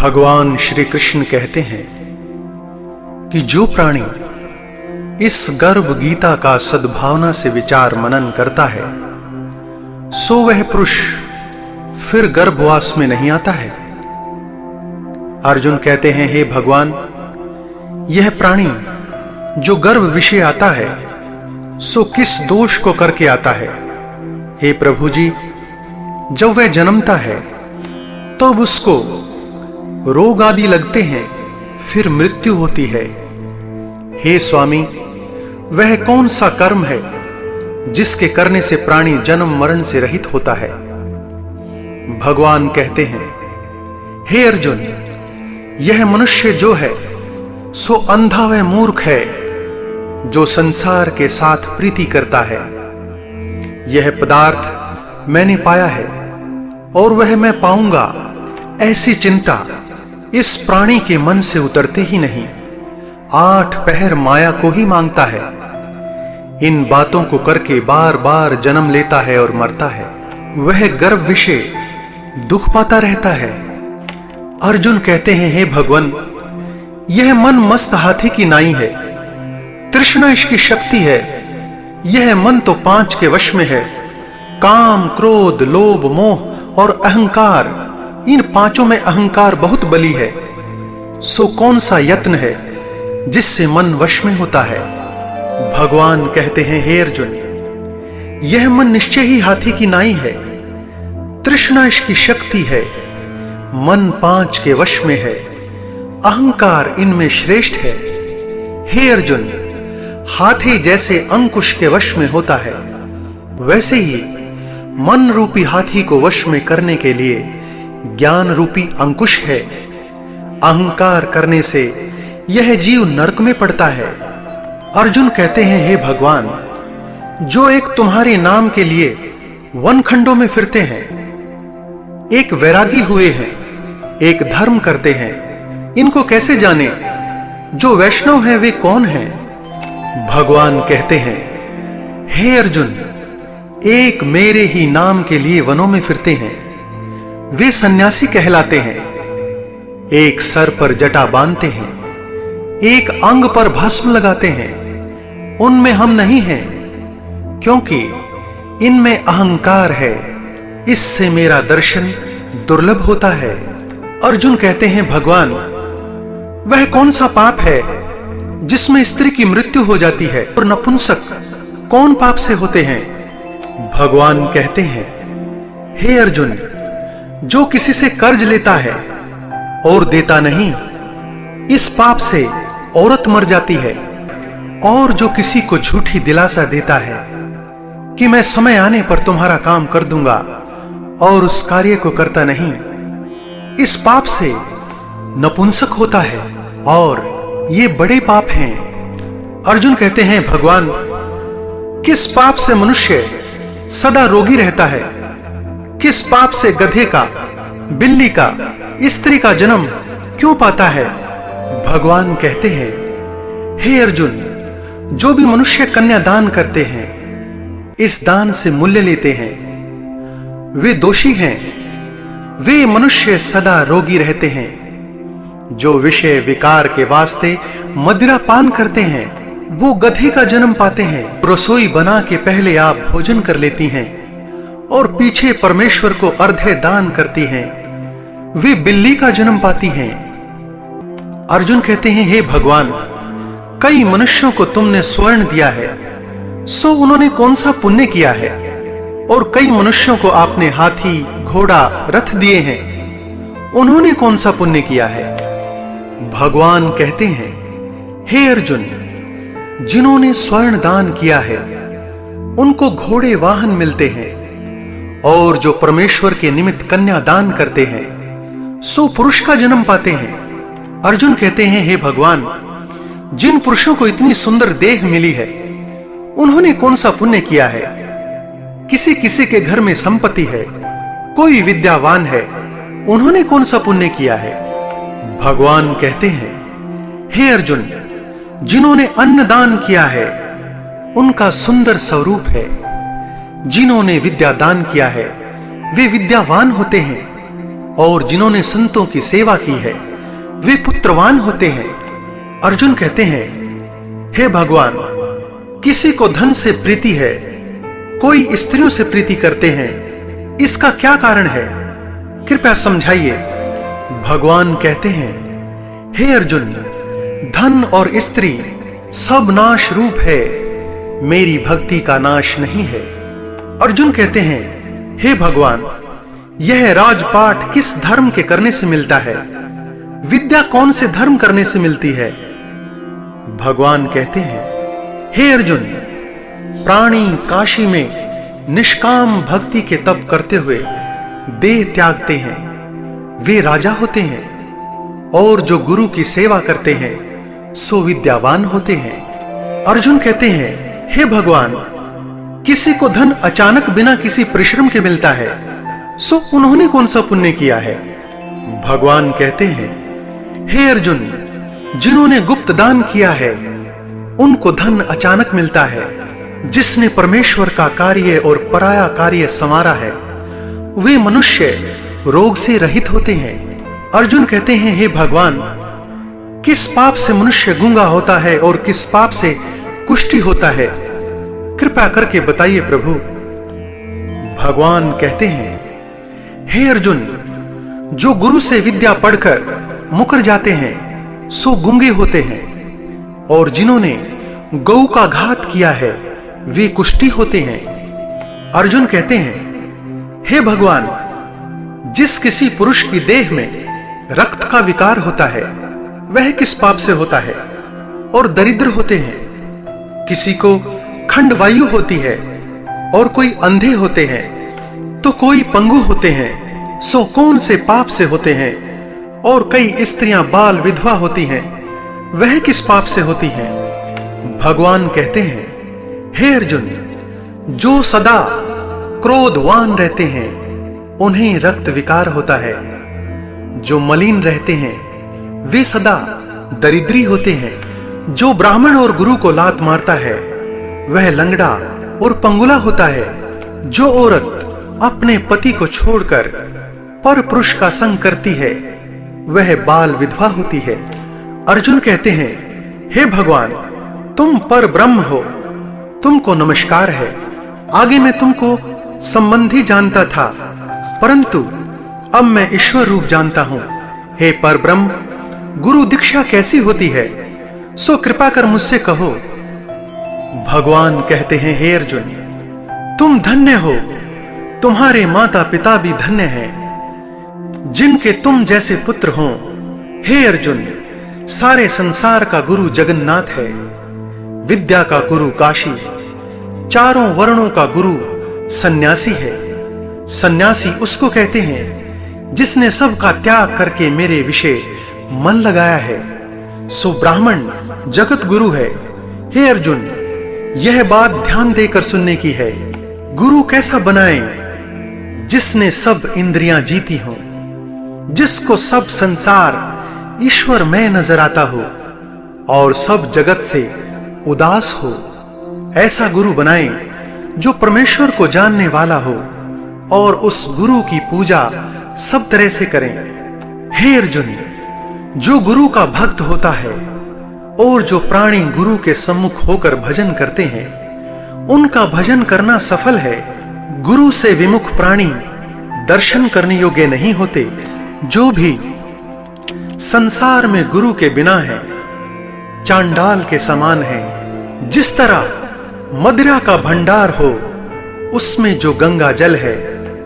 भगवान श्री कृष्ण कहते हैं कि जो प्राणी इस गर्भ गीता का सद्भावना से विचार मनन करता है सो वह पुरुष फिर गर्भवास में नहीं आता है। अर्जुन कहते हैं, हे भगवान, यह प्राणी जो गर्भ विषय आता है सो किस दोष को करके आता है। हे प्रभु जी, जब वह जन्मता है तब उसको रोग आदि लगते हैं, फिर मृत्यु होती है। हे स्वामी, वह कौन सा कर्म है जिसके करने से प्राणी जन्म मरण से रहित होता है। भगवान कहते हैं, हे अर्जुन, यह मनुष्य जो है सो अंधा व मूर्ख है जो संसार के साथ प्रीति करता है। यह पदार्थ मैंने पाया है और वह मैं पाऊंगा, ऐसी चिंता इस प्राणी के मन से उतरते ही नहीं। 8 पहर माया को ही मांगता है। इन बातों को करके बार बार जन्म लेता है और मरता है। वह गर्भ विषय दुख पाता रहता है। अर्जुन कहते हैं, हे भगवान, यह मन मस्त हाथी की नाई है। तृष्णा इसकी शक्ति है। यह मन तो 5 के वश में है। काम, क्रोध, लोभ, मोह और अहंकार, इन 5 में अहंकार बहुत बली है। सो कौन सा यत्न है जिससे मन वश में होता है। भगवान कहते हैं, हे अर्जुन, यह मन निश्चय ही हाथी की नाई है। तृष्णा इसकी शक्ति है। मन 5 के वश में है। अहंकार इनमें श्रेष्ठ है। हे अर्जुन, हाथी जैसे अंकुश के वश में होता है, वैसे ही मन रूपी हाथी को वश में करने के लिए ज्ञान रूपी अंकुश है। अहंकार करने से यह जीव नरक में पड़ता है। अर्जुन कहते हैं, हे भगवान, जो एक तुम्हारे नाम के लिए वन खंडों में फिरते हैं, एक वैरागी हुए हैं, एक धर्म करते हैं, इनको कैसे जाने? जो वैष्णव हैं वे कौन हैं? भगवान कहते हैं, हे अर्जुन, एक मेरे ही नाम के लिए वनों में फिरते हैं, वे सन्यासी कहलाते हैं। एक सर पर जटा बांधते हैं, एक अंग पर भस्म लगाते हैं, उनमें हम नहीं हैं, क्योंकि इनमें अहंकार है। इससे मेरा दर्शन दुर्लभ होता है। अर्जुन कहते हैं, भगवान, वह कौन सा पाप है जिसमें स्त्री की मृत्यु हो जाती है और नपुंसक कौन पाप से होते हैं? भगवान कहते हैं, हे अर्जुन, जो किसी से कर्ज लेता है और देता नहीं, इस पाप से औरत मर जाती है। और जो किसी को झूठी दिलासा देता है कि मैं समय आने पर तुम्हारा काम कर दूंगा और उस कार्य को करता नहीं, इस पाप से नपुंसक होता है और ये बड़े पाप हैं। अर्जुन कहते हैं, भगवान, किस पाप से मनुष्य सदा रोगी रहता है? किस पाप से गधे का, बिल्ली का, स्त्री का जन्म क्यों पाता है? भगवान कहते हैं, हे अर्जुन, जो भी मनुष्य कन्या दान करते हैं, इस दान से मूल्य लेते हैं, वे दोषी हैं। वे मनुष्य सदा रोगी रहते हैं। जो विषय विकार के वास्ते मदिरा पान करते हैं, वो गधे का जन्म पाते हैं। रसोई बना के पहले आप भोजन कर लेती हैं और पीछे परमेश्वर को अर्धे दान करती हैं, वे बिल्ली का जन्म पाती हैं। अर्जुन कहते हैं, हे भगवान, कई मनुष्यों को तुमने स्वर्ण दिया है, सो उन्होंने कौन सा पुण्य किया है? और कई मनुष्यों को आपने हाथी, घोड़ा, रथ दिए हैं, उन्होंने कौन सा पुण्य किया है? भगवान कहते हैं, हे अर्जुन, जिन्होंने स्वर्ण दान किया है उनको घोड़े वाहन मिलते हैं, और जो परमेश्वर के निमित्त कन्या दान करते हैं सो पुरुष का जन्म पाते हैं। अर्जुन कहते हैं, हे भगवान, जिन पुरुषों को इतनी सुंदर देह मिली है, उन्होंने कौन सा पुण्य किया है? किसी किसी के घर में संपत्ति है, कोई विद्यावान है, उन्होंने कौन सा पुण्य किया है? भगवान कहते हैं, हे अर्जुन, जिन्होंने अन्न दान किया है उनका सुंदर स्वरूप है। जिन्होंने विद्या दान किया है वे विद्यावान होते हैं। और जिन्होंने संतों की सेवा की है वे पुत्रवान होते हैं। अर्जुन कहते हैं, हे भगवान, किसी को धन से प्रीति है, कोई स्त्रियों से प्रीति करते हैं, इसका क्या कारण है? कृपया समझाइए। भगवान कहते हैं, हे अर्जुन, धन और स्त्री सब नाश रूप है, मेरी भक्ति का नाश नहीं है। अर्जुन कहते हैं, हे भगवान, यह राजपाट किस धर्म के करने से मिलता है? विद्या कौन से धर्म करने से मिलती है? भगवान कहते हैं, हे अर्जुन, प्राणी काशी में निष्काम भक्ति के तप करते हुए देह त्यागते हैं, वे राजा होते हैं, और जो गुरु की सेवा करते हैं सो विद्यावान होते हैं। अर्जुन कहते हैं, हे भगवान, किसी को धन अचानक बिना किसी परिश्रम के मिलता है, सो उन्होंने कौन सा पुण्य किया है? भगवान कहते हैं, हे अर्जुन, जिन्होंने गुप्त दान किया है उनको धन अचानक मिलता है। जिसने परमेश्वर का कार्य और पराया कार्य संवारा है वे मनुष्य रोग से रहित होते हैं। अर्जुन कहते हैं, हे भगवान, किस पाप से मनुष्य गूंगा होता है और किस पाप से कुष्ठी होता है? कृपा करके बताइए प्रभु। भगवान कहते हैं, हे अर्जुन, जो गुरु से विद्या पढ़कर मुकर जाते हैं सो गूंगे होते हैं, और जिन्होंने गौ का घात किया है वे कुष्ठी होते हैं। अर्जुन कहते हैं, हे भगवान, जिस किसी पुरुष की देह में रक्त का विकार होता है वह किस पाप से होता है? और दरिद्र होते हैं, किसी को खंड वायु होती है, और कोई अंधे होते हैं, तो कोई पंगु होते हैं, सो कौन से पाप से होते हैं? और कई स्त्रियां बाल विधवा होती हैं, वह किस पाप से होती हैं? भगवान कहते हैं, हे अर्जुन, जो सदा क्रोधवान रहते हैं उन्हें रक्त विकार होता है, जो मलिन रहते हैं वे सदा दरिद्री होते हैं, जो ब्राह्मण और गुरु को लात मारता है वह लंगड़ा और पंगुला होता है, जो औरत अपने पति को छोड़कर पर पुरुष का संग करती है वह बाल विधवा होती है। अर्जुन कहते हैं, हे भगवान, तुम पर ब्रह्म हो, तुमको नमस्कार है। आगे मैं तुमको संबंधी जानता था, परंतु अब मैं ईश्वर रूप जानता हूं। हे पर ब्रह्म, गुरु दीक्षा कैसी होती है, सो कृपा कर मुझसे कहो। भगवान कहते हैं, हे अर्जुन, तुम धन्य हो, तुम्हारे माता पिता भी धन्य हैं जिनके तुम जैसे पुत्र हों। हे अर्जुन, सारे संसार का गुरु जगन्नाथ है, विद्या का गुरु काशी, चारों वर्णों का गुरु सन्यासी है। सन्यासी उसको कहते हैं जिसने सबका त्याग करके मेरे विषय मन लगाया है, सो ब्राह्मण जगत गुरु है। हे अर्जुन, यह बात ध्यान देकर सुनने की है। गुरु कैसा बनाए? जिसने सब इंद्रियां जीती हो, जिसको सब संसार ईश्वर में नजर आता हो और सब जगत से उदास हो, ऐसा गुरु बनाए जो परमेश्वर को जानने वाला हो और उस गुरु की पूजा सब तरह से करें। हे अर्जुन, जो गुरु का भक्त होता है और जो प्राणी गुरु के सम्मुख होकर भजन करते हैं उनका भजन करना सफल है। गुरु से विमुख प्राणी दर्शन करने योग्य नहीं होते। जो भी संसार में गुरु के बिना है चांडाल के समान है। जिस तरह मदिरा का भंडार हो उसमें जो गंगा जल है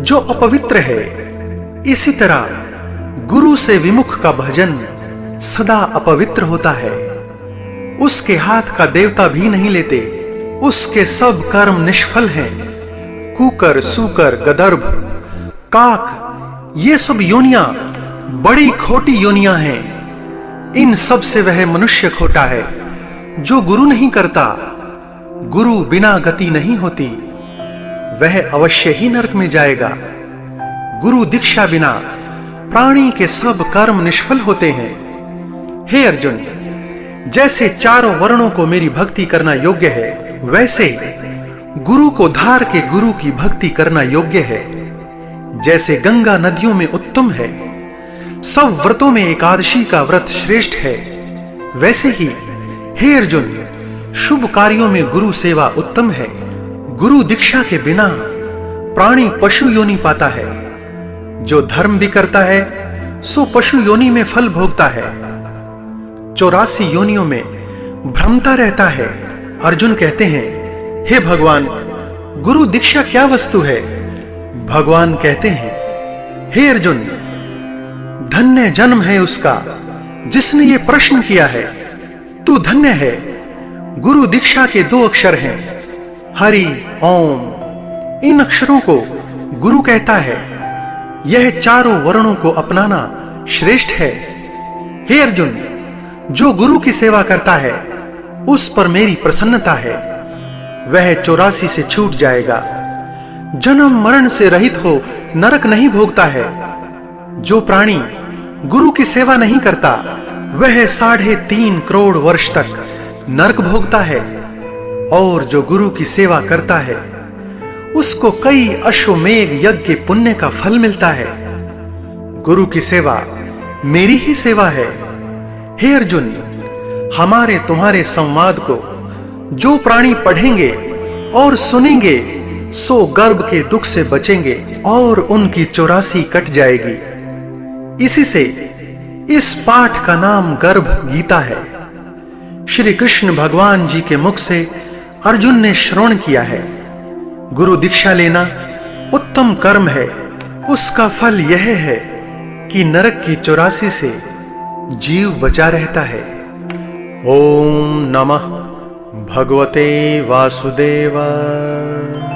जो अपवित्र है, इसी तरह गुरु से विमुख का भजन सदा अपवित्र होता है। उसके हाथ का देवता भी नहीं लेते, उसके सब कर्म निष्फल हैं। कुकर, सूकर, गदर्भ, काक, ये सब योनियां बड़ी खोटी योनियां हैं। इन सब से वह मनुष्य खोटा है जो गुरु नहीं करता। गुरु बिना गति नहीं होती, वह अवश्य ही नरक में जाएगा। गुरु दीक्षा बिना प्राणी के सब कर्म निष्फल होते हैं। हे अर्जुन, जैसे चारों वर्णों को मेरी भक्ति करना योग्य है, वैसे गुरु को धार के गुरु की भक्ति करना योग्य है। जैसे गंगा नदियों में उत्तम उत्तम है। सब व्रतों में एकादशी का व्रत श्रेष्ठ है। वैसे ही हे अर्जुन, शुभ कार्यों में गुरु सेवा उत्तम है। गुरु दीक्षा के बिना प्राणी पशु योनि पाता है। जो धर्म भी करता है सो पशु योनि में फल भोगता है। 84 योनियों में भ्रमता रहता है। अर्जुन कहते हैं, हे भगवान, गुरु दीक्षा क्या वस्तु है? भगवान कहते हैं, हे अर्जुन, धन्य जन्म है उसका जिसने ये प्रश्न किया है। तू धन्य है। गुरु दीक्षा के 2 अक्षर हैं, हरि ओम। इन अक्षरों को गुरु कहता है। यह चारों वर्णों को अपनाना श्रेष्ठ है। हे अर्जुन, जो गुरु की सेवा करता है उस पर मेरी प्रसन्नता है। वह 84 से छूट जाएगा। जन्म मरण से रहित हो नरक नहीं भोगता है। जो प्राणी गुरु की सेवा नहीं करता वह 3.5 करोड़ वर्ष तक नरक भोगता है। और जो गुरु की सेवा करता है उसको कई अश्वमेध यज्ञ के पुण्य का फल मिलता है। गुरु की सेवा मेरी ही सेवा है। हे अर्जुन, हमारे तुम्हारे संवाद को जो प्राणी पढ़ेंगे और सुनेंगे सो गर्भ के दुख से बचेंगे और उनकी 84 कट जाएगी। इसी से इस पाठ का नाम गर्भ गीता है। श्री कृष्ण भगवान जी के मुख से अर्जुन ने श्रवण किया है। गुरु दीक्षा लेना उत्तम कर्म है। उसका फल यह है कि नरक की 84 से जीव बचा रहता है। ओम नमः भगवते वासुदेवाय।